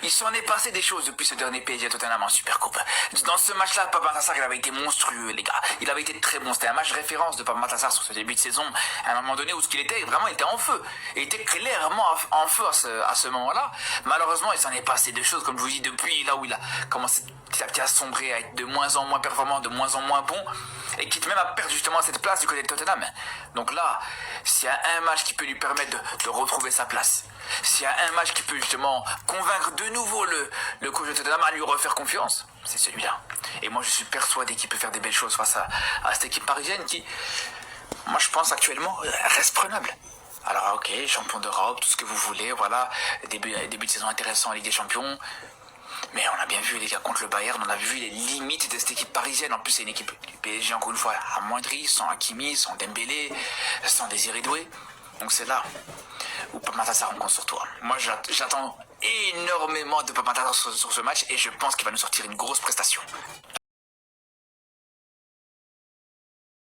Il s'en est passé des choses depuis ce dernier PSG Tottenham en Supercoupe. Dans ce match-là, Pape Matar, il avait été monstrueux, les gars. Il avait été très bon. C'était un match référence de Pape Matar sur ce début de saison. À un moment donné où ce qu'il était, vraiment, il était en feu. Il était clairement en feu à ce moment-là. Malheureusement, il s'en est passé des choses, comme je vous dis, depuis là où il a commencé petit à petit à sombrer, à être de moins en moins performant, de moins en moins bon, et quitte même à perdre justement cette place du côté de Tottenham. Donc là, s'il y a un match qui peut lui permettre de retrouver sa place, s'il y a un match qui peut justement convaincre de nouveau le coach de Tottenham à lui refaire confiance, c'est celui-là. Et moi, je suis persuadé qu'il peut faire des belles choses face à cette équipe parisienne qui, moi, je pense actuellement, reste prenable. Alors, ok, champion d'Europe, tout ce que vous voulez, voilà, début de saison intéressant en Ligue des Champions. Mais on a bien vu les gars contre le Bayern, on a vu les limites de cette équipe parisienne. En plus, c'est une équipe du PSG, encore une fois, amoindrie, sans Hakimi, sans Dembélé, sans Désiré Doué. Donc c'est là où Pape Matar compte sur toi. Moi, j'attends énormément de Pape Matar sur ce match et je pense qu'il va nous sortir une grosse prestation.